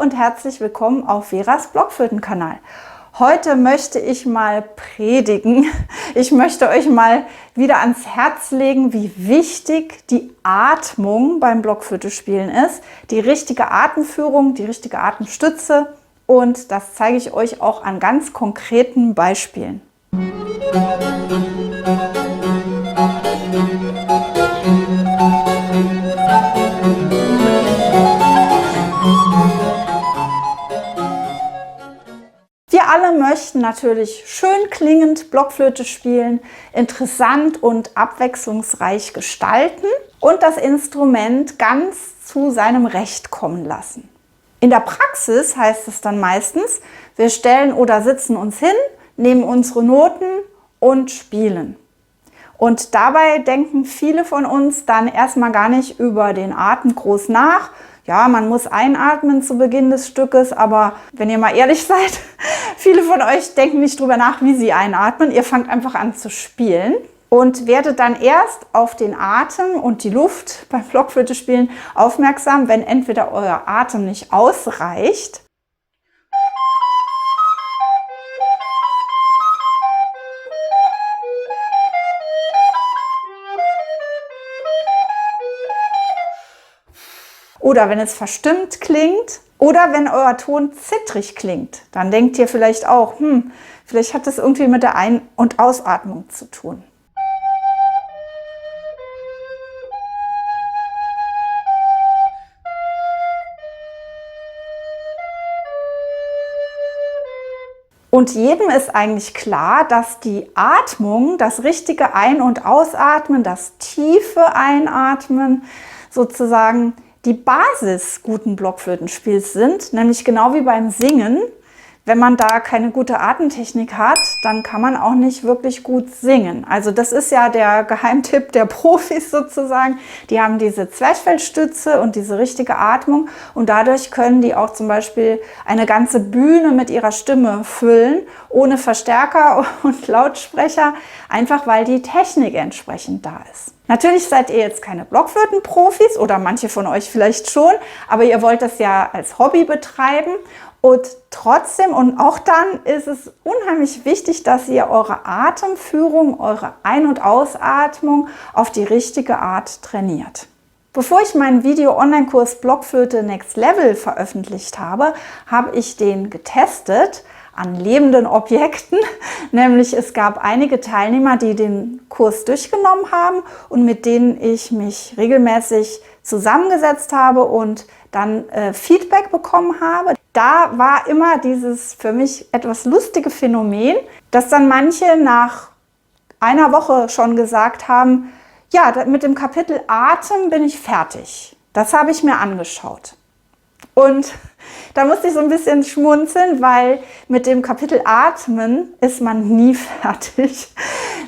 und herzlich willkommen auf Veras Blockflöten-Kanal. Heute möchte ich mal predigen. Ich möchte euch mal wieder ans Herz legen, wie wichtig die Atmung beim Blockflöte-Spielen ist. Die richtige Atemführung, die richtige Atemstütze, und das zeige ich euch auch an ganz konkreten Beispielen. Wir alle möchten natürlich schön klingend Blockflöte spielen, interessant und abwechslungsreich gestalten und das Instrument ganz zu seinem Recht kommen lassen. In der Praxis heißt es dann meistens, wir stellen oder sitzen uns hin, nehmen unsere Noten und spielen. Und dabei denken viele von uns dann erstmal gar nicht über den Atem groß nach. Ja, man muss einatmen zu Beginn des Stückes, aber wenn ihr mal ehrlich seid, viele von euch denken nicht drüber nach, wie sie einatmen. Ihr fangt einfach an zu spielen und werdet dann erst auf den Atem und die Luft beim Blockflöte-Spielen aufmerksam, wenn entweder euer Atem nicht ausreicht oder wenn es verstimmt klingt oder wenn euer Ton zittrig klingt. Dann denkt ihr vielleicht auch, vielleicht hat das irgendwie mit der Ein- und Ausatmung zu tun. Und jedem ist eigentlich klar, dass die Atmung, das richtige Ein- und Ausatmen, das tiefe Einatmen sozusagen die Basis guten Blockflötenspiels sind, nämlich genau wie beim Singen. Wenn man da keine gute Atemtechnik hat, dann kann man auch nicht wirklich gut singen. Also das ist ja der Geheimtipp der Profis sozusagen. Die haben diese Zwerchfellstütze und diese richtige Atmung und dadurch können die auch zum Beispiel eine ganze Bühne mit ihrer Stimme füllen, ohne Verstärker und Lautsprecher, einfach weil die Technik entsprechend da ist. Natürlich seid ihr jetzt keine Blockflötenprofis oder manche von euch vielleicht schon, aber ihr wollt das ja als Hobby betreiben. Und trotzdem und auch dann ist es unheimlich wichtig, dass ihr eure Atemführung, eure Ein- und Ausatmung auf die richtige Art trainiert. Bevor ich meinen Video-Online-Kurs Blockflöte Next Level veröffentlicht habe, habe ich den getestet an lebenden Objekten. Nämlich es gab einige Teilnehmer, die den Kurs durchgenommen haben und mit denen ich mich regelmäßig zusammengesetzt habe und dann Feedback bekommen habe. Da war immer dieses für mich etwas lustige Phänomen, dass dann manche nach einer Woche schon gesagt haben, ja, mit dem Kapitel Atem bin ich fertig. Das habe ich mir angeschaut. Und da musste ich so ein bisschen schmunzeln, weil mit dem Kapitel Atmen ist man nie fertig.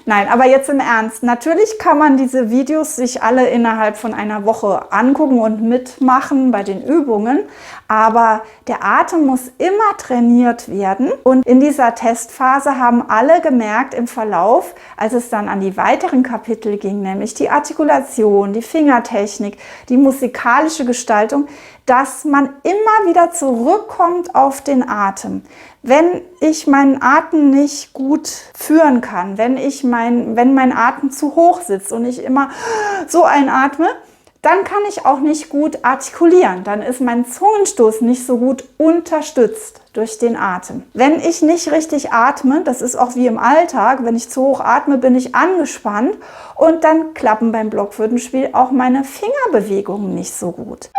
Nein, aber jetzt im Ernst. Natürlich kann man diese Videos sich alle innerhalb von einer Woche angucken und mitmachen bei den Übungen. Aber der Atem muss immer trainiert werden. Und in dieser Testphase haben alle gemerkt im Verlauf, als es dann an die weiteren Kapitel ging, nämlich die Artikulation, die Fingertechnik, die musikalische Gestaltung, dass man immer wieder zurückkommt auf den Atem. Wenn ich meinen Atem nicht gut führen kann, wenn mein Atem zu hoch sitzt und ich immer so einatme, dann kann ich auch nicht gut artikulieren. Dann ist mein Zungenstoß nicht so gut unterstützt durch den Atem. Wenn ich nicht richtig atme, das ist auch wie im Alltag, wenn ich zu hoch atme, bin ich angespannt und dann klappen beim Blockflötenspiel auch meine Fingerbewegungen nicht so gut.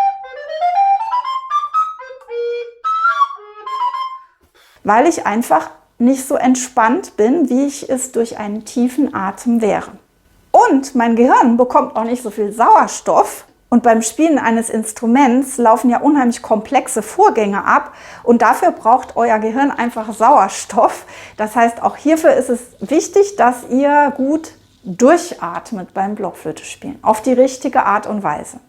Weil ich einfach nicht so entspannt bin, wie ich es durch einen tiefen Atem wäre. Und mein Gehirn bekommt auch nicht so viel Sauerstoff. Und beim Spielen eines Instruments laufen ja unheimlich komplexe Vorgänge ab. Und dafür braucht euer Gehirn einfach Sauerstoff. Das heißt, auch hierfür ist es wichtig, dass ihr gut durchatmet beim Blockflöte-Spielen. Auf die richtige Art und Weise.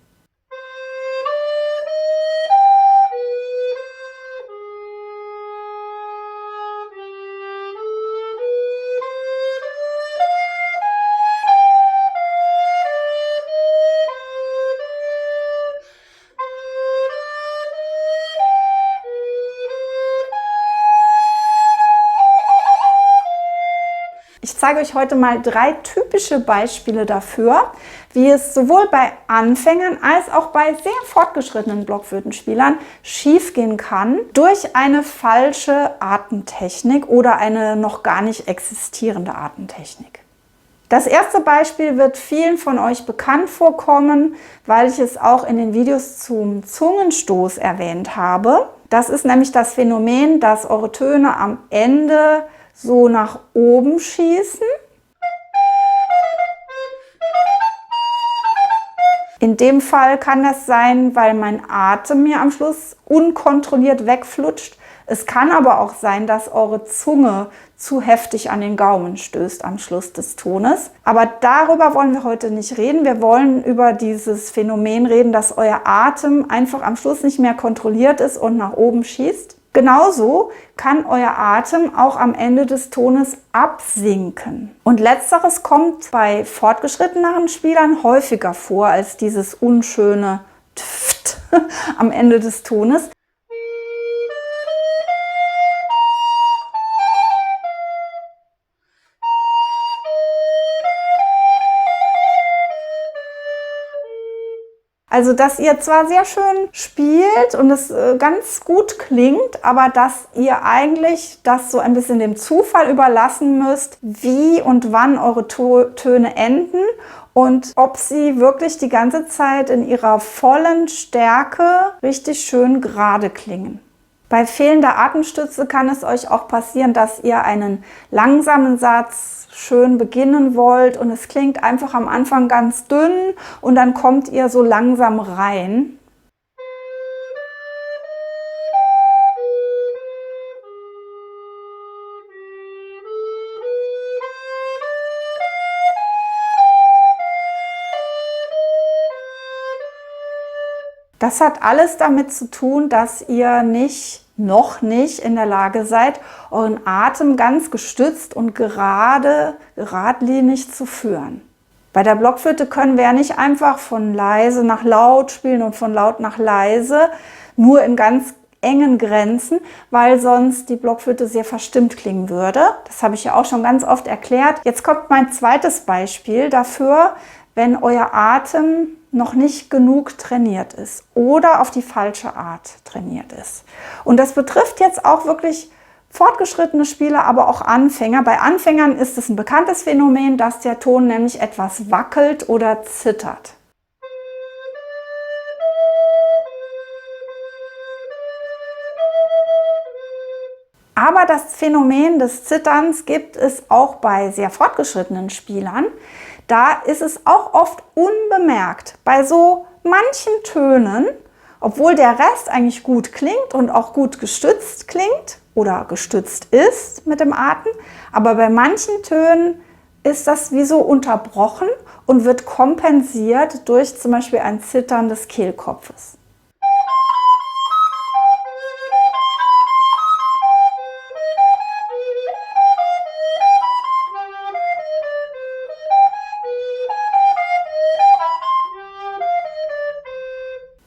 Ich zeige euch heute mal 3 typische Beispiele dafür, wie es sowohl bei Anfängern als auch bei sehr fortgeschrittenen Blockflötenspielern schiefgehen kann durch eine falsche Atemtechnik oder eine noch gar nicht existierende Atemtechnik. Das erste Beispiel wird vielen von euch bekannt vorkommen, weil ich es auch in den Videos zum Zungenstoß erwähnt habe. Das ist nämlich das Phänomen, dass eure Töne am Ende so nach oben schießen. In dem Fall kann das sein, weil mein Atem mir am Schluss unkontrolliert wegflutscht. Es kann aber auch sein, dass eure Zunge zu heftig an den Gaumen stößt am Schluss des Tones. Aber darüber wollen wir heute nicht reden. Wir wollen über dieses Phänomen reden, dass euer Atem einfach am Schluss nicht mehr kontrolliert ist und nach oben schießt. Genauso kann euer Atem auch am Ende des Tones absinken. Und letzteres kommt bei fortgeschritteneren Spielern häufiger vor als dieses unschöne Tft am Ende des Tones. Also, dass ihr zwar sehr schön spielt und es ganz gut klingt, aber dass ihr eigentlich das so ein bisschen dem Zufall überlassen müsst, wie und wann eure Töne enden und ob sie wirklich die ganze Zeit in ihrer vollen Stärke richtig schön gerade klingen. Bei fehlender Atemstütze kann es euch auch passieren, dass ihr einen langsamen Satz schön beginnen wollt und es klingt einfach am Anfang ganz dünn und dann kommt ihr so langsam rein. Das hat alles damit zu tun, dass ihr noch nicht in der Lage seid, euren Atem ganz gestützt und geradlinig zu führen. Bei der Blockflöte können wir ja nicht einfach von leise nach laut spielen und von laut nach leise, nur in ganz engen Grenzen, weil sonst die Blockflöte sehr verstimmt klingen würde. Das habe ich ja auch schon ganz oft erklärt. Jetzt kommt mein zweites Beispiel dafür, wenn euer Atem noch nicht genug trainiert ist oder auf die falsche Art trainiert ist. Und das betrifft jetzt auch wirklich fortgeschrittene Spieler, aber auch Anfänger. Bei Anfängern ist es ein bekanntes Phänomen, dass der Ton nämlich etwas wackelt oder zittert. Aber das Phänomen des Zitterns gibt es auch bei sehr fortgeschrittenen Spielern. Da ist es auch oft unbemerkt. Bei so manchen Tönen, obwohl der Rest eigentlich gut klingt und auch gut gestützt klingt oder gestützt ist mit dem Atem, aber bei manchen Tönen ist das wie so unterbrochen und wird kompensiert durch zum Beispiel ein Zittern des Kehlkopfes.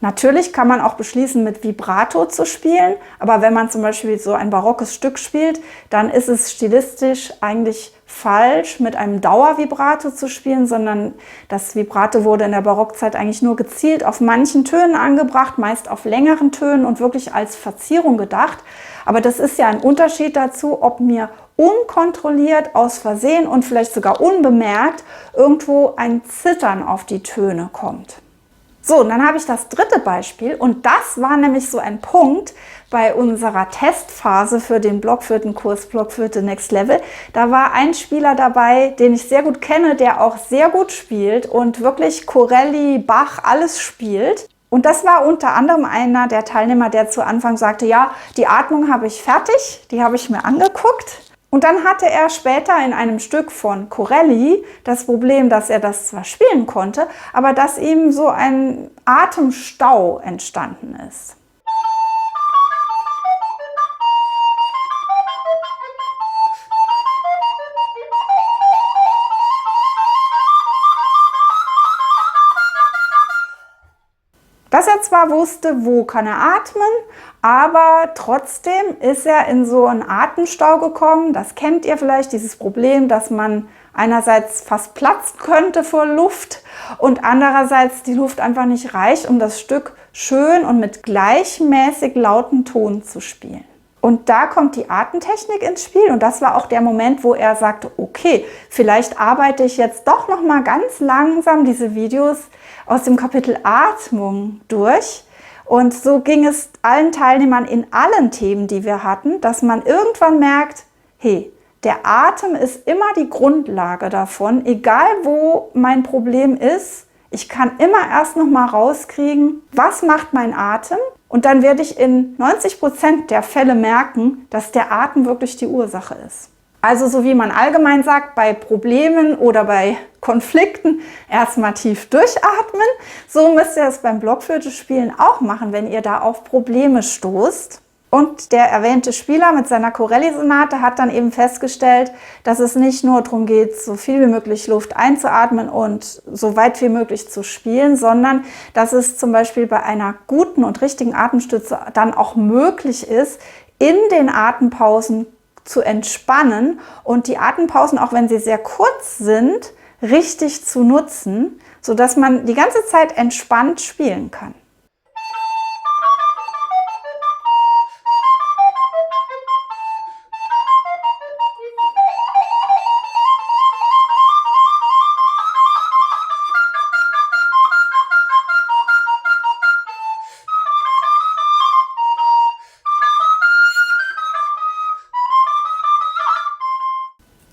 Natürlich kann man auch beschließen, mit Vibrato zu spielen, aber wenn man zum Beispiel so ein barockes Stück spielt, dann ist es stilistisch eigentlich falsch, mit einem Dauervibrato zu spielen, sondern das Vibrato wurde in der Barockzeit eigentlich nur gezielt auf manchen Tönen angebracht, meist auf längeren Tönen und wirklich als Verzierung gedacht. Aber das ist ja ein Unterschied dazu, ob mir unkontrolliert, aus Versehen und vielleicht sogar unbemerkt irgendwo ein Zittern auf die Töne kommt. So, und dann habe ich das dritte Beispiel und das war nämlich so ein Punkt bei unserer Testphase für den Blockflötenkurs Blockflöte Next Level. Da war ein Spieler dabei, den ich sehr gut kenne, der auch sehr gut spielt und wirklich Corelli, Bach, alles spielt. Und das war unter anderem einer der Teilnehmer, der zu Anfang sagte, ja, die Atmung habe ich fertig, die habe ich mir angeguckt. Und dann hatte er später in einem Stück von Corelli das Problem, dass er das zwar spielen konnte, aber dass ihm so ein Atemstau entstanden ist. Dass er zwar wusste, wo kann er atmen, Aber trotzdem ist er in so einen Atemstau gekommen. Das kennt ihr vielleicht, dieses Problem, dass man einerseits fast platzen könnte vor Luft und andererseits die Luft einfach nicht reicht, um das Stück schön und mit gleichmäßig lauten Ton zu spielen. Und da kommt die Atemtechnik ins Spiel und das war auch der Moment, wo er sagte, okay, vielleicht arbeite ich jetzt doch noch mal ganz langsam diese Videos aus dem Kapitel Atmung durch. Und so ging es allen Teilnehmern in allen Themen, die wir hatten, dass man irgendwann merkt, hey, der Atem ist immer die Grundlage davon, egal wo mein Problem ist. Ich kann immer erst noch mal rauskriegen, was macht mein Atem? Und dann werde ich in 90% der Fälle merken, dass der Atem wirklich die Ursache ist. Also so wie man allgemein sagt, bei Problemen oder bei Konflikten erstmal tief durchatmen. So müsst ihr es beim Blockflöte-Spielen auch machen, wenn ihr da auf Probleme stoßt. Und der erwähnte Spieler mit seiner Corelli-Sonate hat dann eben festgestellt, dass es nicht nur darum geht, so viel wie möglich Luft einzuatmen und so weit wie möglich zu spielen, sondern dass es zum Beispiel bei einer guten und richtigen Atemstütze dann auch möglich ist, in den Atempausen zu entspannen und die Atempausen, auch wenn sie sehr kurz sind, richtig zu nutzen, sodass man die ganze Zeit entspannt spielen kann.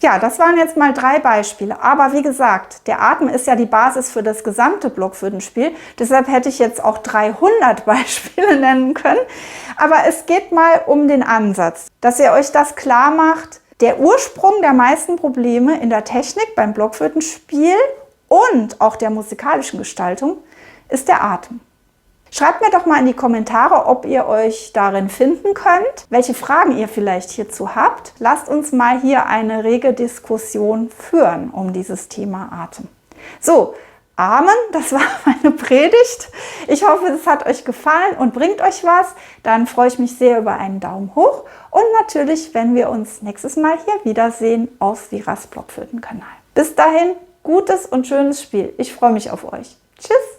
Ja, das waren jetzt mal 3 Beispiele. Aber wie gesagt, der Atem ist ja die Basis für das gesamte Blockflötenspiel. Deshalb hätte ich jetzt auch 300 Beispiele nennen können. Aber es geht mal um den Ansatz, dass ihr euch das klar macht. Der Ursprung der meisten Probleme in der Technik beim Blockflötenspiel und auch der musikalischen Gestaltung ist der Atem. Schreibt mir doch mal in die Kommentare, ob ihr euch darin finden könnt, welche Fragen ihr vielleicht hierzu habt. Lasst uns mal hier eine rege Diskussion führen um dieses Thema Atem. So, Amen, das war meine Predigt. Ich hoffe, es hat euch gefallen und bringt euch was. Dann freue ich mich sehr über einen Daumen hoch und natürlich, wenn wir uns nächstes Mal hier wiedersehen auf Viras Blockflötenkanal. Bis dahin, gutes und schönes Spiel. Ich freue mich auf euch. Tschüss!